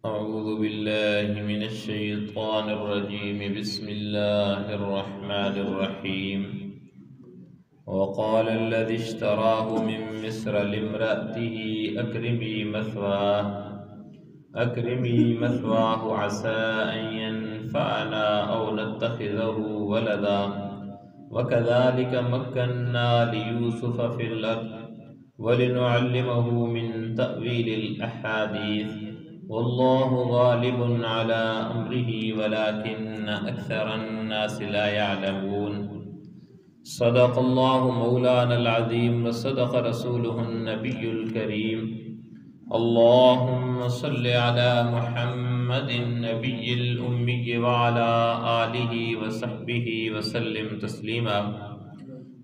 أعوذ بالله من الشيطان الرجيم بسم الله الرحمن الرحيم وقال الذي اشتراه من مصر لامرأته أكرمي مثواه عسى أن ينفعنا أو نتخذه ولدا وكذلك مكنا ليوسف في الأرض ولنعلمه من تأويل الأحاديث والله غالب على أمره ولكن أكثر الناس لا يعلمون صدق الله مولانا العظيم وصدق رسوله النبي الكريم اللهم صل على محمد النبي الأمي وعلى آله وصحبه وسلم تسلیما۔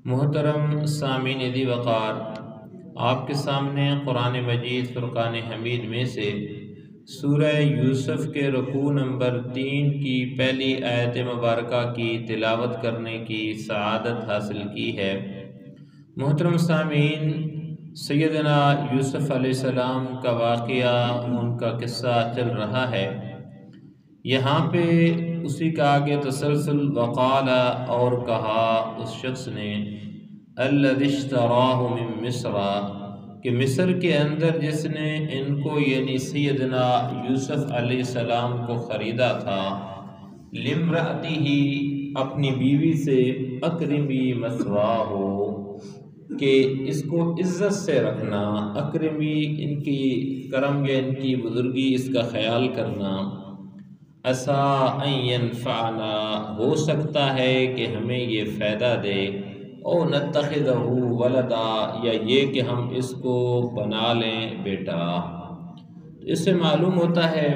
محترم سامعین ذی وقار، آپ کے سامنے قرآن مجید فرقان حمید میں سے سورہ یوسف کے رکوع نمبر 3 کی پہلی آیت مبارکہ کی تلاوت کرنے کی سعادت حاصل کی ہے۔ محترم سامعین، سیدنا یوسف علیہ السلام کا واقعہ، ان کا قصہ چل رہا ہے۔ یہاں پہ اسی کا آگے تسلسل وقال، اور کہا اس شخص نے، الذی اشتراہ من مصر، کہ مصر کے اندر جس نے ان کو یعنی سیدنا یوسف علیہ السلام کو خریدا تھا، لامرأتہ، اپنی بیوی سے، اکرمی مثواہ، کہ اس کو عزت سے رکھنا، اکرمی ان کی کرم یا ان کی بزرگی، اس کا خیال کرنا، عسیٰ ان ینفعنا، ہو سکتا ہے کہ ہمیں یہ فائدہ دے، او نتخذہ ولدا، یا یہ کہ ہم اس کو بنا لیں بیٹا۔ اس سے معلوم ہوتا ہے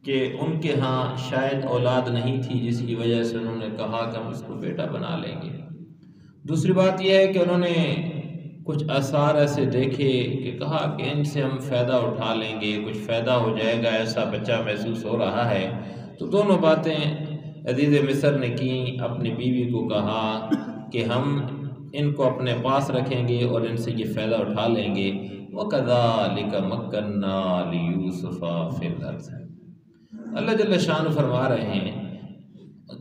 کہ ان کے ہاں شاید اولاد نہیں تھی، جس کی وجہ سے انہوں نے کہا کہ ہم اس کو بیٹا بنا لیں گے۔ دوسری بات یہ ہے کہ انہوں نے کچھ آثار ایسے دیکھے کہ کہا کہ ان سے ہم فائدہ اٹھا لیں گے، کچھ فائدہ ہو جائے گا، ایسا بچہ محسوس ہو رہا ہے۔ تو دونوں باتیں عزیز مصر نے کی، اپنی بیوی کو کہا کہ ہم ان کو اپنے پاس رکھیں گے اور ان سے یہ فائدہ اٹھا لیں گے۔ وَكَذَلِكَ مَكَّنَّا لِيُوسُفَ فِي الْأَرْضِ، اللہ جل شانہ فرما رہے ہیں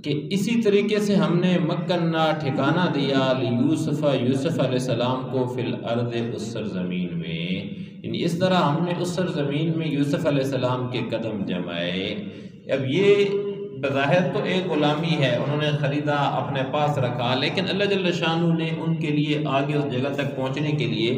کہ اسی طریقے سے ہم نے مکننا، ٹھکانہ دیا، لیوسف، یوسف علیہ السلام کو، فی الارض، اس سرزمین میں، یعنی اس طرح ہم نے اس سرزمین میں یوسف علیہ السلام کے قدم جمائے۔ اب یہ بظاہر تو ایک غلامی ہے، انہوں نے خریدا، اپنے پاس رکھا، لیکن اللہ جل شانہ نے ان کے لیے آگے اس جگہ تک پہنچنے کے لیے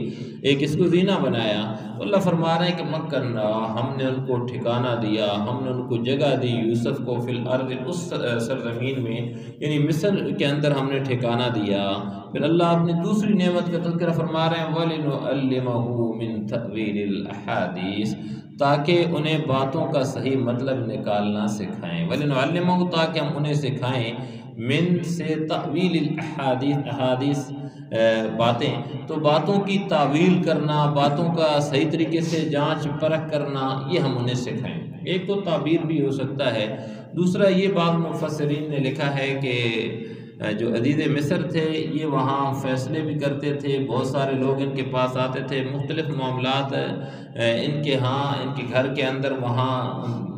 ایک اس کو زینہ بنایا۔ اللہ فرما رہے ہیں کہ مکننا، ہم نے ان کو ٹھکانہ دیا، ہم نے ان کو جگہ دی، یوسف کو، فی الارض، اس سرزمین میں، یعنی مصر کے اندر ہم نے ٹھکانہ دیا۔ پھر اللہ اپنی دوسری نعمت کا تذکرہ فرما رہے ہیں، وَلِنُعَلِّمَهُ مِن تَأْوِيلِ الْأَحَادِيثِ، تاکہ انہیں باتوں کا صحیح مطلب نکالنا سکھائیں، وَلِنُعَلِّمَهُ، تاکہ ہم انہیں سکھائیں، من سے تأویل الاحادیث، احادیث باتیں، تو باتوں کی تعویل کرنا، باتوں کا صحیح طریقے سے جانچ پرکھ کرنا، یہ ہم انہیں سکھائیں۔ ایک تو تعبیر بھی ہو سکتا ہے، دوسرا یہ بعض مفسرین نے لکھا ہے کہ جو عزیز مصر تھے یہ وہاں فیصلے بھی کرتے تھے، بہت سارے لوگ ان کے پاس آتے تھے، مختلف معاملات ان کے ہاں، ان کے گھر کے اندر، وہاں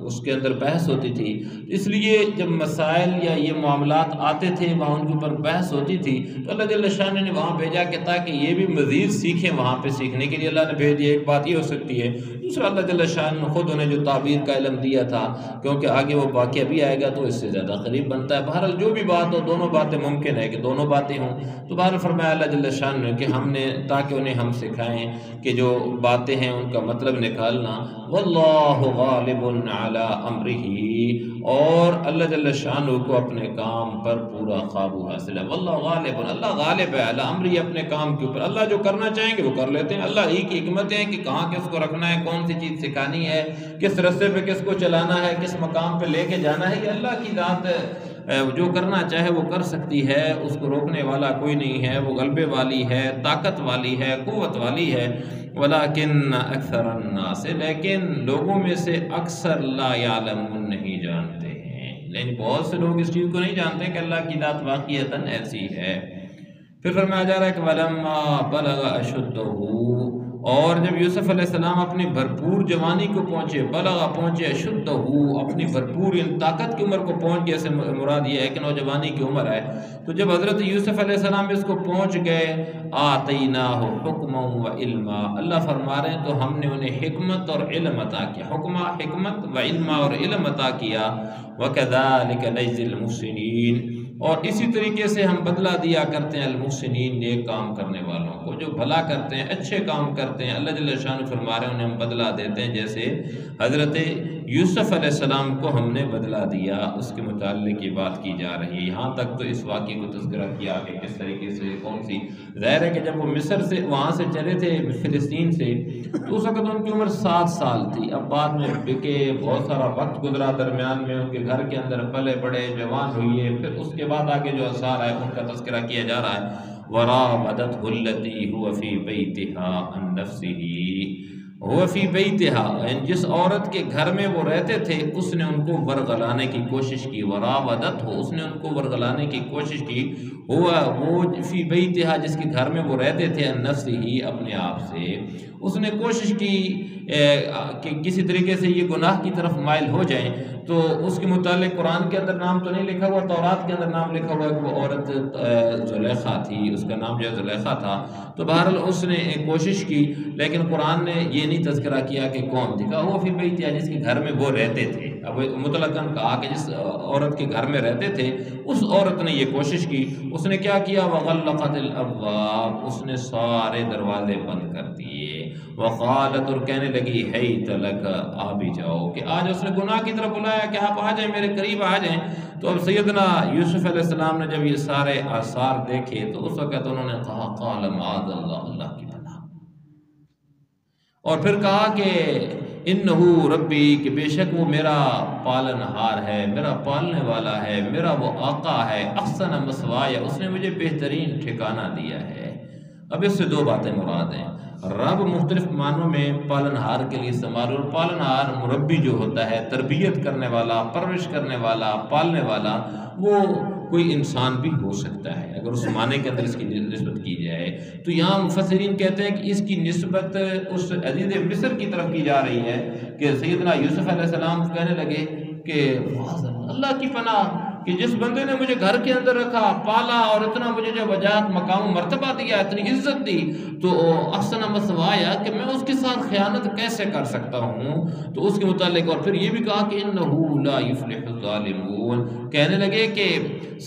اس کے اندر بحث ہوتی تھی، اس لیے جب مسائل یا یہ معاملات آتے تھے وہاں ان کے اوپر بحث ہوتی تھی، تو اللہ جل شانہ نے وہاں بھیجا کہ تاکہ یہ بھی مزید سیکھیں، وہاں پہ سیکھنے کے لیے اللہ نے بھیج دیا۔ ایک بات یہ ہو سکتی ہے، دوسرا اللہ جل شانہ نے خود انہیں جو تعبیر کا علم دیا تھا، کیونکہ آگے وہ واقعہ بھی آئے گا تو اس سے زیادہ قریب بنتا ہے۔ بہرحال جو بھی بات ہو، دونوں باتیں ممکن ہے کہ دونوں باتیں ہوں، تو بہرحال فرمایا اللہ جل شانہ نے کہ ہم نے، تاکہ انہیں ہم سکھائیں کہ جو باتیں ہیں ان کا مطلب نکالنا۔ واللہ غالب علی امرہ، اور اللہ جل شانہ کو اپنے کام پر پورا قابو حاصل ہے۔ واللہ غالب، اللہ غالب ہے، علی امرہ، اپنے کام کے اوپر، اللہ جو کرنا چاہیں گے وہ کر لیتے ہیں۔ اللہ ہی کی حکمت ہے کہ کہاں کس کو رکھنا ہے، کون سی چیز سکھانی ہے، کس رستے پہ کس کو چلانا ہے، کس مقام پہ لے کے جانا ہے، یہ اللہ کی ذات جو کرنا چاہے وہ کر سکتی ہے، اس کو روکنے والا کوئی نہیں ہے، وہ غلبے والی ہے، طاقت والی ہے، قوت والی ہے۔ ولیکن اکثر الناس، لیکن لوگوں میں سے اکثر لا یعلمون، نہیں جانتے ہیں، لیکن بہت سے لوگ اس چیز کو نہیں جانتے کہ اللہ کی ذات واقعتاً ایسی ہے۔ پھر فرمایا جا رہا ہے کہ وَلَمَّا بَلَغَ أَشُدَّهُ، اور جب یوسف علیہ السلام اپنی بھرپور جوانی کو پہنچے، بلغ پہنچے اشدہ، اپنی بھرپور طاقت کی عمر کو پہنچ گئے، سے مراد یہ ہے کہ نوجوانی کی عمر ہے، تو جب حضرت یوسف علیہ السلام اس کو پہنچ گئے، آتیناہ حکما و علما، اللہ فرما رہے ہیں تو ہم نے انہیں حکمت اور علم عطا کیا، حکمت و علما اور علم عطا کیا، وَكَذَلِكَ نَجْزِي الْمُحْسِنِينَ، اور اسی طریقے سے ہم بدلہ دیا کرتے ہیں المحسنین، نیک کام کرنے والوں کو، جو بھلا کرتے ہیں، اچھے کام کرتے ہیں، اللہ جل شانہ فرما رہے ہیں انہیں ہم بدلہ دیتے ہیں، جیسے حضرت یوسف علیہ السلام کو ہم نے بدلہ دیا، اس کے متعلق یہ بات کی جا رہی ہے۔ یہاں تک تو اس واقعے کو تذکرہ کیا کہ کس طریقے سے کون سی، ظاہر ہے کہ جب وہ مصر سے وہاں سے چلے تھے فلسطین سے، تو اس وقت ان کی عمر 7 سال تھی، اب بعد میں بکے، بہت سارا وقت گزرا درمیان میں، ان کے گھر کے اندر پلے بڑے، جوان ہوئے، پھر اس کے بعد آگے جو آثار ہے ان کا تذکرہ کیا جا رہا ہے، وَرَاوَدَتْهُ الَّتِي هُوَ فِي بَيْتِهَا عَن نَفْسِهِ، هُوَ فِي بَيْتِهَا، جس عورت کے گھر میں وہ رہتے تھے اس نے ان کو ورغلانے کی کوشش کی، وَرَاوَدَتْهُ، اس نے ان کو ورغلانے کی کوشش کی، وہ فی بیتہا، جس کے گھر میں وہ رہتے تھے، عن نفسہ، اپنے آپ سے، اس نے کوشش کی کہ کسی طریقے سے یہ گناہ کی طرف مائل ہو جائیں، تو اس کے متعلق قرآن کے اندر نام تو نہیں لکھا ہوا، تورات کے اندر نام لکھا ہوا ہے کہ وہ عورت زلیخا تھی، اس کا نام جو ہے زلیخا تھا، تو بہرحال اس نے کوشش کی، لیکن قرآن نے یہ نہیں تذکرہ کیا کہ کون تھی، کہا وہ فی بیتہا، جس کے گھر میں وہ رہتے تھے، اب مطلقاً کہا کہ جس عورت کے گھر میں رہتے تھے اس عورت نے یہ کوشش کی، اس نے کیا کیا، وغلقت الابواب، اس نے سارے دروازے بند کر دیے، وقالت، اور کہنے لگی، حیت لک، آ بھی جاؤ، کہ آج اس نے گناہ کی طرف بلایا کہ آپ آ جائیں، میرے قریب آ جائیں، تو اب سیدنا یوسف علیہ السلام نے جب یہ سارے آثار دیکھے تو اس وقت انہوں نے کہا، قال معاذ اللہ، اللہ کی پناہ، اور پھر کہا کہ انہو ربی، کہ بے شک وہ میرا پالن ہار ہے، میرا پالنے والا ہے، میرا وہ آقا ہے، احسن مثوایا، اس نے مجھے بہترین ٹھکانہ دیا ہے۔ اب اس سے دو باتیں مراد ہیں، رب مختلف معنوں میں پالن ہار کے لیے استعمال، اور پالن ہار مربی جو ہوتا ہے، تربیت کرنے والا، پرورش کرنے والا، پالنے والا، وہ کوئی انسان بھی ہو سکتا ہے اگر اس معنی کے اندر اس کی نسبت کی جائے، تو یہاں مفسرین کہتے ہیں کہ اس کی نسبت اس عزیز مصر کی طرف کی جا رہی ہے کہ سیدنا یوسف علیہ السلام کہنے لگے کہ اللہ کی پناہ، کہ جس بندے نے مجھے گھر کے اندر رکھا، پالا، اور اتنا مجھے جو وجاہت، مقام و مرتبہ دیا، اتنی عزت دی، تو احسن مثوایا، کہ میں اس کے ساتھ خیانت کیسے کر سکتا ہوں، تو اس کے متعلق، اور پھر یہ بھی کہا کہ انہو لا یفلح الظالمون، کہنے لگے کہ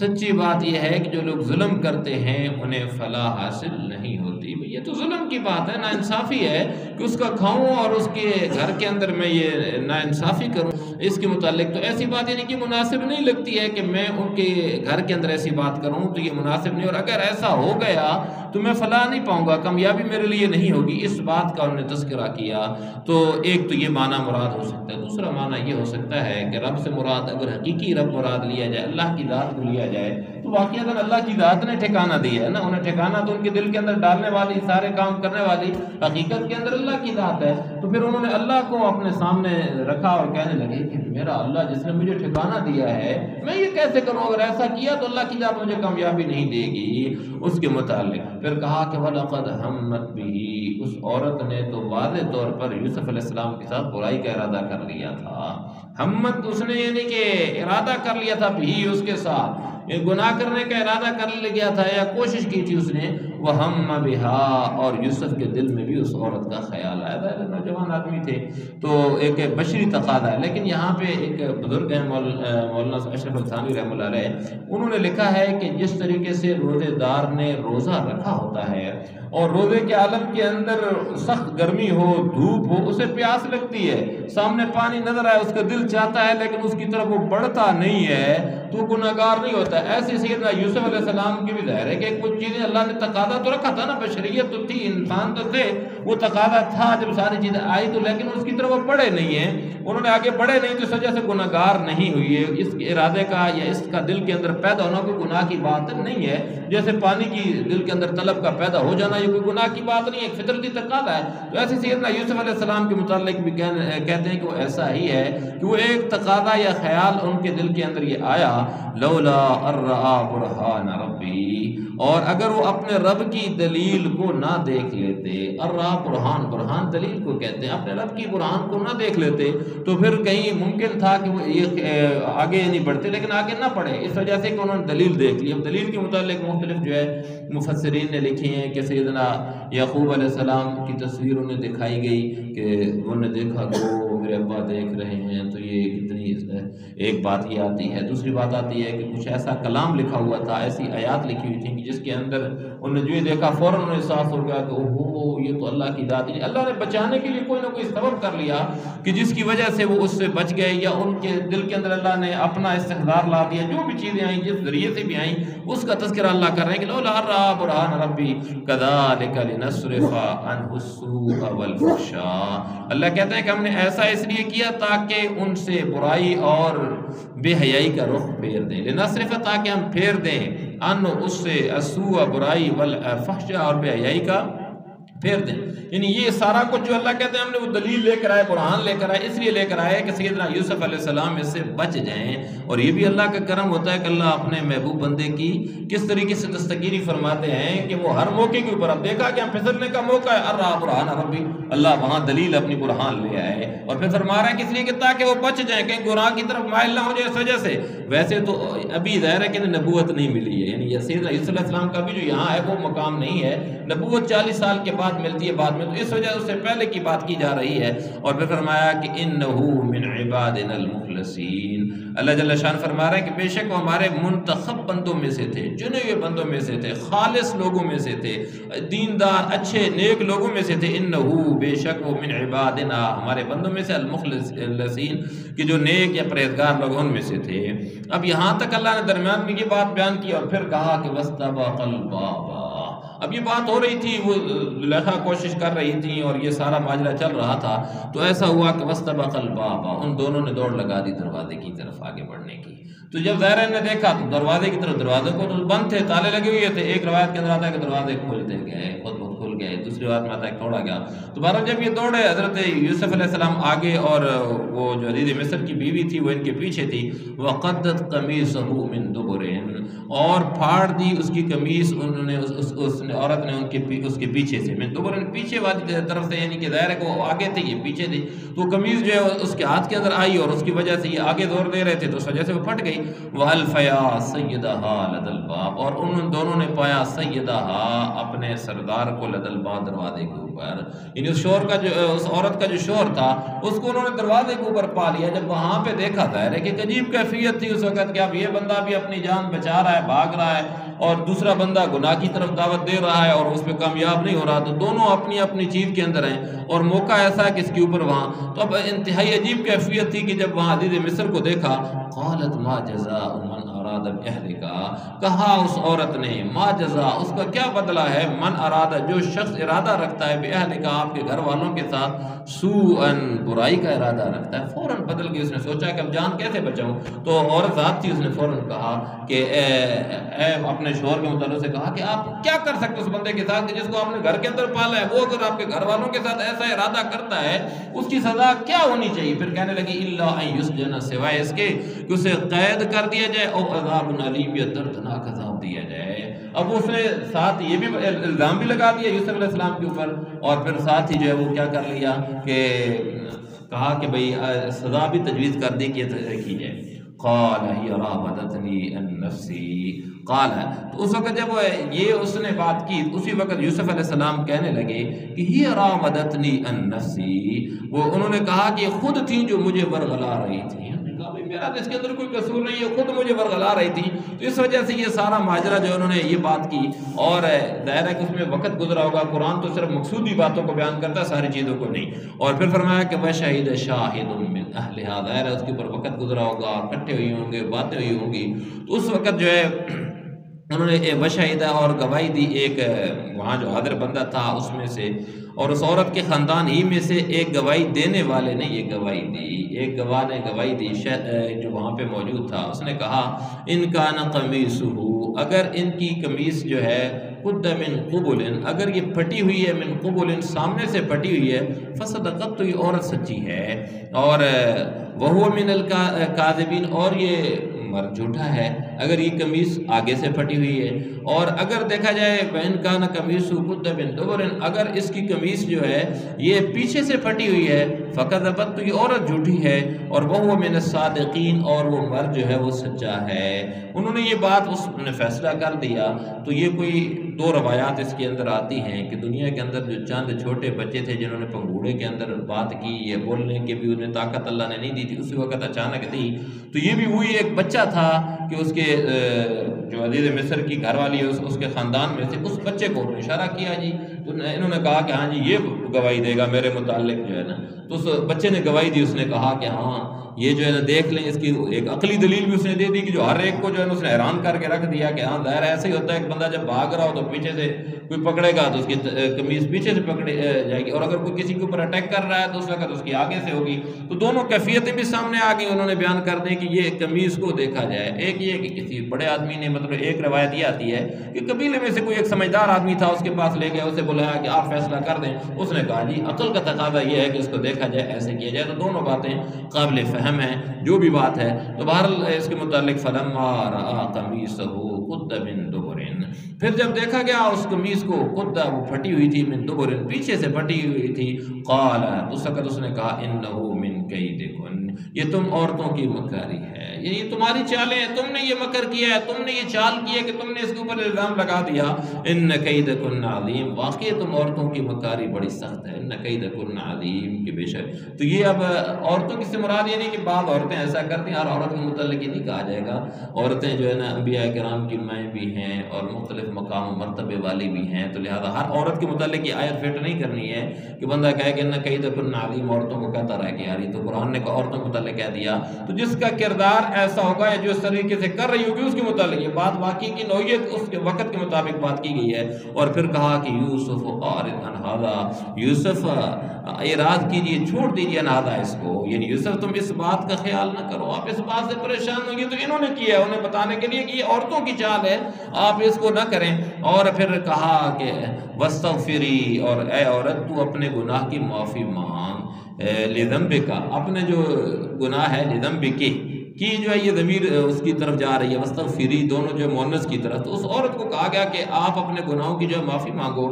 سچی بات یہ ہے کہ جو لوگ ظلم کرتے ہیں انہیں فلاح حاصل نہیں ہوتی۔ یہ تو ظلم کی بات ہے، ناانصافی ہے کہ اس کا کھاؤں اور اس کے گھر کے اندر میں یہ ناانصافی کروں، اس کے متعلق تو ایسی بات یعنی کہ مناسب نہیں لگتی ہے کہ میں ان کے گھر کے اندر ایسی بات کروں، تو یہ مناسب نہیں، اور اگر ایسا ہو گیا تو میں فلاح نہیں پاؤں گا، کامیابی میرے لیے نہیں ہوگی، اس بات کا انہوں نے تذکرہ کیا۔ تو ایک تو یہ معنی مراد ہو سکتا ہے، دوسرا معنی یہ ہو سکتا ہے کہ رب سے مراد اگر حقیقی رب مراد لیا جائے، اللہ کی ذات کو لیا جائے، تو واقعہ اللہ کی ذات نے ٹھکانہ دیا ہے نا، انہیں ٹھکانہ تو ان کے دل کے اندر ڈالنے والی، سارے کام کرنے والی حقیقت کے اندر اللہ کی ذات ہے، تو پھر انہوں نے اللہ کو اپنے سامنے رکھا اور کہنے لگے کہ میرا اللہ جس نے مجھے ٹھکانہ دیا ہے، میں یہ کیسے کروں، اگر ایسا کیا تو اللہ کی ذات مجھے کامیابی نہیں دے گی، اس کے متعلق پھر کہا کہ وَلَقَدْ هَمَّتْ بِهِ، اس عورت نے تو واضح طور پر یوسف علیہ السلام کے ساتھ برائی کا ارادہ کر لیا تھا، ہمت اس نے یعنی کہ ارادہ کر لیا تھا، بھی اس کے ساتھ گناہ کرنے کا ارادہ کر لیا تھا یا کوشش کی تھی اس نے، وَهَمَّ بِهَا، اور یوسف کے دل میں بھی اس عورت کا خیال آیا تھا، نوجوان آدمی تھے، تو ایک بشری تقاضا ہے، لیکن یہاں پہ ایک بزرگ ہیں مولانا اشرف الثانوی رحمۃ اللہ علیہ، انہوں نے لکھا ہے کہ جس طریقے سے روزے دار نے روزہ رکھا ہوتا ہے اور روزے کے عالم کے اندر سخت گرمی ہو، دھوپ ہو، اسے پیاس لگتی ہے، سامنے پانی نظر آئے، اس کا دل چاہتا ہے لیکن اس کی طرف وہ بڑھتا نہیں ہے، تو گناہگار نہیں ہوتا ہے۔ ایسے سیدنا یوسف علیہ السلام کی بھی ظاہر ہے کہ کچھ چیزیں اللہ نے تقاضا تو رکھا تھا نا، بشریت تو تھی، انسان تو تھے، وہ تقاضا تھا جب ساری چیزیں آئی تو، لیکن اس کی طرف وہ بڑھے نہیں ہیں، انہوں نے آگے بڑھے نہیں، تو اس وجہ سے گناہگار نہیں ہوئی ہے، اس کے ارادے کا یا اس کا دل کے اندر پیدا ہونا کوئی گناہ کی بات نہیں ہے، جیسے پانی کی دل کے اندر طلب کا پیدا ہو جانا یہ کوئی گناہ کی بات نہیں ہے، ایک فطرتی تقاضا ہے۔ تو ایسے سیدنا یوسف علیہ السلام کے متعلق بھی کہتے ہیں کہ وہ ایسا ہی ہے کہ وہ ایک تقاضا یا خیال ان کے دل کے اندر یہ آیا، لولا ارآ برہان ربی، اور اگر وہ اپنے رب کی دلیل کو نہ دیکھ لیتے، ارآ برہان، برہان دلیل کو کہتے ہیں، اپنے رب کی برہان کو نہ دیکھ لیتے تو پھر کہیں ممکن تھا کہ وہ یہ آگے نہیں بڑھتے، لیکن آگے نہ پڑھے اس وجہ سے کہ انہوں نے دلیل دیکھ لی۔ اب دلیل کے متعلق مختلف جو ہے مفسرین نے لکھی ہیں کہ سیدنا یعقوب علیہ السلام کی تصویر انہیں دکھائی گئی کہ انہوں نے دیکھا کہ وہ میرے ابا دیکھ رہے ہیں، تو یہ کتنی ایک بات یہ آتی ہے۔ دوسری بات آتی ہے کہ کچھ ایسا کلام لکھا ہوا تھا، ایسی آیات لکھی ہوئی تھی کہ جس کے اندر انہوں نے جو یہ دیکھا فوراً انہیں احساس ہو گیا کہ اوہو یہ تو اللہ کی ذات ہے۔ اللہ نے بچانے کے لیے کوئی نہ کوئی سبب کر لیا کہ جس کی وجہ سے وہ اس سے بچ گئے، یا ان کے دل کے اندر اللہ نے اپنا استحضار لا دیا۔ جو بھی چیزیں آئیں جس ذریعے سے بھی آئیں اس کا تذکرہ اللہ کر رہے ہیں کہ لولا رأى برهان ربی كذلك لنصرف عنه السوء والفحشاء۔ اللہ کہتے ہیں کہ ہم نے ایسا اس لیے کیا تاکہ ان سے برائی اور بے حیائی کا رخ پھیر دیں، لنصرف تاکہ ہم پھیر دیں، ان اس سے السوء برائی والفحشاء اور بے حیائی کا پھیر دیں۔ یعنی یہ سارا کچھ جو اللہ کہتے ہیں ہم نے وہ دلیل لے کر آئے، برہان لے کر آئے، اس لیے لے کر آئے کہ سیدنا یوسف علیہ السلام اس سے بچ جائیں۔ اور یہ بھی اللہ کا کرم ہوتا ہے کہ اللہ اپنے محبوب بندے کی کس طریقے سے دستگیری فرماتے ہیں کہ وہ ہر موقع کے اوپر، اب دیکھا کہ ہم پھسلنے کا موقع ہے، ارّا برہان ربی، اللہ وہاں دلیل اپنی برہان لے آئے اور پھر فرما رہے ہیں کس لیے کہ تاکہ وہ بچ جائیں، کہیں گناہ کی طرف مائل نہ ہو جائے اس وجہ سے۔ ویسے تو ابھی ظاہر ہے کہ نبوت نہیں ملی ہے، یعنی سیدنا یوسف علیہ السلام کا بھی جو یہاں ہے وہ مقام نہیں ہے، نبوت 40 سال کے بعد ملتی ہے بعد میں، تو اس وجہ سے پہلے کی بات کی جا رہی ہے۔ اور پھر فرمایا کہ انہو من عبادنا المخلصین، اللہ جل شان فرما رہے ہیں کہ بے شک وہ ہمارے منتخب بندوں میں سے تھے، چنے ہوئے بندوں میں سے تھے، خالص لوگوں میں سے تھے، دیندار اچھے نیک لوگوں میں سے تھے۔ انہو بے شک وہ من عبادنا ہمارے بندوں میں سے المخلصین کہ جو نیک یا پرہیزگار لوگ ان میں سے تھے۔ اب یہاں تک اللہ نے درمیان میں یہ بات بیان کی اور پھر کہا کہ واستبق الباب۔ اب یہ بات ہو رہی تھی، وہ زلیخا کوشش کر رہی تھی اور یہ سارا ماجرا چل رہا تھا، تو ایسا ہوا کہ واستبق الباب، ان دونوں نے دوڑ لگا دی دروازے کی طرف آگے بڑھنے کی۔ تو جب زہرا نے دیکھا تو دروازے کی طرف، دروازے کو تو بند تھے، تالے لگے ہوئے تھے، ایک روایت کے اندر آتا ہے کہ دروازے کھولتے گئے، خود بخود کھل گئے، دوسری روایت میں آتا ہے کہ توڑا گیا۔ تو بہرحال جب یہ دوڑے، حضرت یوسف علیہ السلام آگے اور وہ جو عزیز مصر کی بیوی تھی وہ ان کے پیچھے تھی، وقدت قمیصہ من دبر، اور پھاڑ دی اس کی قمیص انہوں نے اس عورت نے اس کے پیچھے سے، من دبر پیچھے والی طرف سے، یعنی کہ ظاہر ہے کہ وہ آگے تھے یہ پیچھے تھی، تو قمیص جو ہے اس کے ہاتھ کے اندر آئی اور اس کی وجہ سے یہ آگے زور دے رہے تھے تو اس وجہ سے وہ پھٹ گئی۔ وَأَلْفَيَا سَيِّدَهَا لَدَى الْبَابِ، اور ان دونوں نے پایا سیدہا اپنے سردار کو لدى الباب دروازے کے اوپر، یعنی اس شوہر کا جو، اس عورت کا جو شوہر تھا اس کو انہوں نے دروازے کے اوپر پا لیا۔ جب وہاں پہ دیکھا تھا کہ ایک عجیب کیفیت تھی اس وقت کہ اب یہ بندہ بھی اپنی جان بچا رہا ہے، بھاگ رہا ہے، اور دوسرا بندہ گناہ کی طرف دعوت دے رہا ہے اور اس پہ کامیاب نہیں ہو رہا، تو دونوں اپنی اپنی چیز کے اندر ہیں اور موقع ایسا ہے کہ اس کے اوپر وہاں، تو اب انتہائی عجیب کیفیت تھی کہ جب وہاں عزیز مصر کو دیکھا، قالت ما جزاء من اراد بأہلک، کہا اس عورت نے، ما جزاء اس کا کیا بدلہ ہے، من اراد جو شخص ارادہ رکھتا ہے بأہلک آپ کے گھر والوں کے ساتھ، سوءاً برائی کا ارادہ رکھتا ہے۔ فوراً بدل کے اس نے سوچا کہ اب جان کیسے بچاؤں، تو عورت ذات تھی، اس نے فوراً کہا کہ اے اپنے شوہر کے متعلق سے کہا کہ آپ کیا کر سکتے اس بندے کے ساتھ کہ جس کو آپ نے گھر کے اندر پالا ہے، وہ اگر آپ کے گھر والوں کے ساتھ ایسا ارادہ کرتا ہے اس کی سزا کیا ہونی چاہیے۔ پھر کہنے لگی الا ان یسجن، سوائے اس کے کہ اسے قید کر دیا جائے، اور عذاب علیم، یا دردناک عذاب دیا جائے۔ اب اس نے ساتھ یہ بھی الزام بھی لگا دیا یوسف علیہ السلام کے اوپر، اور پھر ساتھ ہی جو ہے وہ کیا کر لیا کہ کہا کہ بھئی سزا بھی تجویز کر دی کہ کی جائے۔ قال ہی راودتنی عن نفسی، قال، تو اس وقت جب یہ اس نے بات کی اسی وقت یوسف علیہ السلام کہنے لگے کہ ہی راودتنی عن نفسی، وہ انہوں نے کہا کہ خود تھی جو مجھے ورغلا رہی تھی، میرا تو اس کے اندر کوئی قصور نہیں ہے، خود مجھے ورغلا رہی تھی، تو اس وجہ سے یہ سارا ماجرا جو انہوں نے یہ بات کی، اور ظاہر ہے کہ اس میں وقت گزرا ہوگا، قرآن تو صرف مقصودی باتوں کو بیان کرتا ہے، ساری چیزوں کو نہیں۔ اور پھر فرمایا کہ وَشَهِدَ شَاهِدٌ مِّنْ أَهْلِهَا، ظاہر ہے اس کے اوپر وقت گزرا ہوگا، اکٹھے ہوئی ہوں گے، باتیں ہوئی ہوں گی، تو اس وقت جو ہے انہوں نے وشاہدہ اور گواہی دی، ایک وہاں جو حاضر بندہ تھا اس میں سے، اور اس عورت کے خاندان ہی میں سے ایک گواہی دینے والے نے یہ گواہی دی، ایک گواہ نے گواہی دی جو وہاں پہ موجود تھا، اس نے کہا ان کان قمیصہ، اگر ان کی قمیص جو ہے قد من قبل، اگر یہ پھٹی ہوئی ہے، من قبل سامنے سے پھٹی ہوئی ہے، فصدقت، تو یہ عورت سچی ہے، اور وہو من الکاذبین، اور یہ مرد جھوٹا ہے اگر یہ قمیص آگے سے پھٹی ہوئی ہے، اور اگر دیکھا جائے بہن کا نہ قمیص قد من دبر، اگر اس کی قمیص جو ہے یہ پیچھے سے پھٹی ہوئی ہے، فکذبت، تو یہ عورت جھوٹی ہے، اور وہ من الصادقین، اور وہ مرد جو ہے وہ سچا ہے۔ انہوں نے یہ بات اس نے فیصلہ کر دیا۔ تو یہ کوئی دو روایات اس کے اندر آتی ہیں کہ دنیا کے اندر جو چند چھوٹے بچے تھے جنہوں نے پنگوڑے کے اندر بات کی، یہ بولنے کے بھی انہیں طاقت اللہ نے نہیں دی تھی، اسی وقت اچانک دی، تو یہ بھی وہی ایک بچہ تھا کہ اس کے جو عزیز مصر کی گھر والی ہے اس کے خاندان میں سے، اس بچے کو اشارہ کیا جی، تو انہوں نے کہا کہ ہاں جی یہ گواہی دے گا میرے متعلق جو ہے نا، تو اس بچے نے گواہی دی، اس نے کہا کہ ہاں یہ جو ہے نا دیکھ لیں، اس کی ایک عقلی دلیل بھی اس نے دے دی کہ جو ہر ایک کو جو ہے نا اس نے حیران کر کے رکھ دیا کہ ہاں ظاہر ایسے ہی ہوتا ہے، ایک بندہ جب بھاگ رہا ہو تو پیچھے سے کوئی پکڑے گا تو اس کی قمیض پیچھے سے پکڑی جائے گی، اور اگر کوئی کسی کے اوپر اٹیک کر رہا ہے تو اس وقت اس کی آگے سے ہوگی۔ تو دونوں کیفیتیں بھی سامنے آ گئی، انہوں نے بیان کر دیں کہ یہ قمیض کو دیکھا جائے۔ ایک یہ کہ کسی بڑے آدمی نے، مطلب ایک روایت یہ آتی ہے کہ قبیلے میں سے کوئی ایک سمجھدار آدمی تھا، اس کے پاس لے گیا، اسے بلایا کہ آپ فیصلہ کر دیں، اس نے کہا جی عقل کا تقاضا یہ ہے کہ اس کو دیکھا جائے، ایسے کیا جائے۔ تو دونوں باتیں قابل فہم ہیں، جو بھی بات ہے۔ تو بہرحال اس کے متعلق فلما رأى قمیصه قد من دبر، پھر جب دیکھا گیا اس قمیص کو، قد وہ پھٹی ہوئی تھی، من دبر پیچھے سے پھٹی ہوئی تھی، قال اس وقت اس نے کہا انه من کیدکن، یہ تم عورتوں کی مکاری ہے، یہ تمہاری چالیں ہیں، تم نے یہ مکر کیا ہے، تم نے یہ چال کی ہے کہ تم نے اس کے اوپر الزام لگا دیا۔ ان کیدکن عظیم، واقعی تم عورتوں کی مکاری بڑی سخت ہے، ان کیدکن عظیم، کہ بے شک۔ تو یہ اب عورتوں کی سے مراد یہ نہیں کہ بعض عورتیں ایسا کرتی ہیں، ہر عورت کے متعلق یہ نہیں کہا جائے گا۔ عورتیں جو ہے نا انبیاء کرام کی مائیں بھی ہیں اور مختلف مقام و مرتبے والی بھی ہیں، تو لہذا ہر عورت کے متعلق یہ آیت فٹ نہیں کرنی ہے کہ بندہ کہے کہ نہ کیدکن عظیم، عورتوں کو کہتا رہے کہ یار یہ تو قرآن نے عورتوں کے متعلق کہہ دیا۔ تو جس کا کردار ایسا ہوگا یا جو اس طریقے سے کر رہی ہوگی اس کے متعلق یہ بات، واقعی کی نوعیت اس کے وقت کے مطابق بات کی گئی ہے۔ اور پھر کہا کہ یوسف اعرض عن ھذا، یوسف اعراض کیجیے، چھوڑ دیجیے عن ھذا اس کو، یعنی یوسف تم اس بات کا خیال نہ کرو، آپ اس بات سے پریشان ہوں گے تو انہوں نے کیا ہے، انہیں بتانے کے لیے کہ یہ عورتوں کی چال ہے، آپ اس کو نہ کریں۔ اور پھر کہا کہ واستغفری، اور اے عورت تو اپنے گناہ کی معافی مانگ، لذنبک، اپنے جو گناہ ہے، لذنبک کی جو ہے یہ ضمیر اس کی طرف جا رہی ہے، واستغفری دونوں جو مؤنث کی طرف، تو اس عورت کو کہا گیا کہ آپ اپنے گناہوں کی جو ہے معافی مانگو،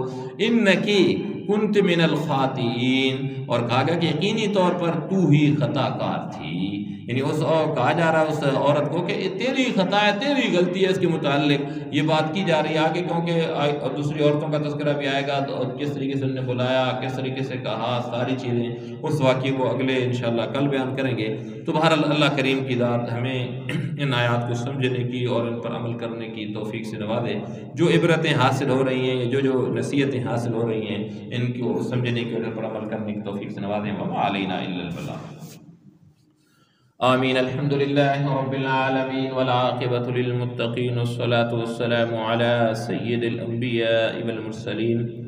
انکی کنت من الخاطئین، اور کہا گیا کہ یقینی طور پر تو ہی خطا کار تھی، یعنی اس کہا جا رہا ہے اس عورت کو کہ تیری خطا ہے، تیری غلطی ہے، اس کے متعلق یہ بات کی جا رہی ہے آگے، کیونکہ دوسری عورتوں کا تذکرہ بھی آئے گا، تو کس طریقے سے انہوں نے بلایا، کس طریقے سے کہا، ساری چیزیں اس واقعے کو اگلے انشاءاللہ کل بیان کریں گے۔ تو بہرحال اللہ کریم کی ذات ہمیں ان آیات کو سمجھنے کی اور ان پر عمل کرنے کی توفیق سے نوازے، جو عبرتیں حاصل ہو رہی ہیں، جو نصیحتیں حاصل ہو رہی ہیں، ان کو سمجھنے کی اور ان پر عمل کرنے کی توفیق سے نوازیں۔ وما علینا الا البلاغ۔ آمین۔ الحمد للہ رب العالمین والعاقبۃ للمتقین، والصلاة والسلام علی سید الانبیاء والمرسلین۔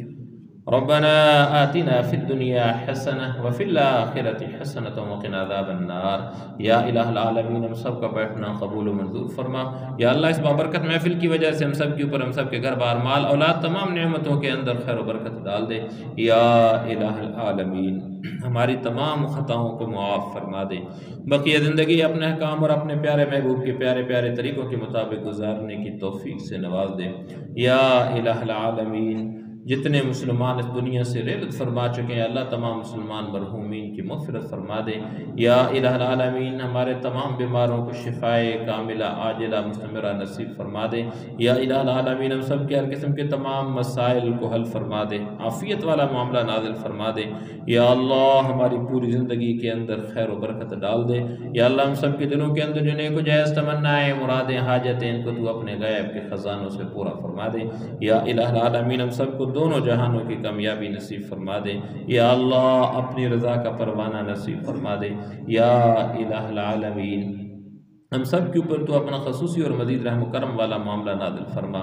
ربنا آتنا فی الدنیا حسنہ وفی الآخرۃ حسنۃ وقنا عذاب النار۔ یا الہ العالمین، ہم سب کا بیٹھنا قبول و منظور فرما۔ یا اللہ اس بابرکت محفل کی وجہ سے ہم سب کے اوپر، ہم سب کے گھر بار، مال، اولاد، تمام نعمتوں کے اندر خیر و برکت ڈال دے۔ یا الہ العالمین، ہماری تمام خطاؤں کو معاف فرما دے، بقیہ زندگی اپنے احکام اور اپنے پیارے محبوب کے پیارے پیارے طریقوں کے مطابق گزارنے کی توفیق سے نواز دے۔ یا الہ العالمین، جتنے مسلمان اس دنیا سے رحلت فرما چکے ہیں اللہ تمام مسلمان مرحومین کی مغفرت فرما دے۔ یا الہ العالمین، ہمارے تمام بیماروں کو شفائے کاملہ عاجلہ مستمرہ نصیب فرما دے۔ یا الہ العالمین، ہم سب کے ہر قسم کے تمام مسائل کو حل فرما دے، عافیت والا معاملہ نازل فرما دے۔ یا اللہ ہماری پوری زندگی کے اندر خیر و برکت ڈال دے۔ یا اللہ ہم سب کے دلوں کے اندر جو نیک و جائز تمنائیں، مرادیں، حاجتیں، ان کو تو اپنے غیب کے خزانوں سے پورا فرما دے۔ یا الہ العالمین، ہم سب کو دونوں جہانوں کی کامیابی نصیب فرما دے۔ یا اللہ اپنی رضا کا پروانہ نصیب فرما دے۔ یا الہ العالمین، ہم سب کے اوپر تو اپنا خصوصی اور مزید رحم و کرم والا معاملہ نازل فرما۔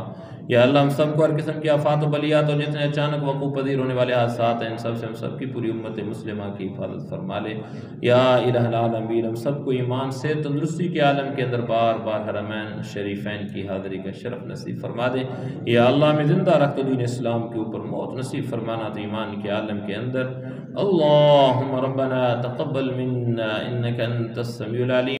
یا اللہ ہم سب کو ہر قسم کی آفات و بلیات اور جتنے اچانک وقوع پذیر ہونے والے حادثات ہیں، ان سب سے ہم سب کی پوری امت مسلمہ کی حفاظت فرما لے۔ یا الہ العالمین، ہم سب کو ایمان سے تندرستی کے عالم کے اندر بار بار حرمین شریفین کی حاضری کا شرف نصیب فرما دے۔ یا اللہ ہمیں زندہ رکھ تو دین اسلام کے اوپر، موت نصیب فرمانا تو ایمان کے عالم کے اندر۔ اللہم ربنا تقبل منا انک انت السمیع العلیم۔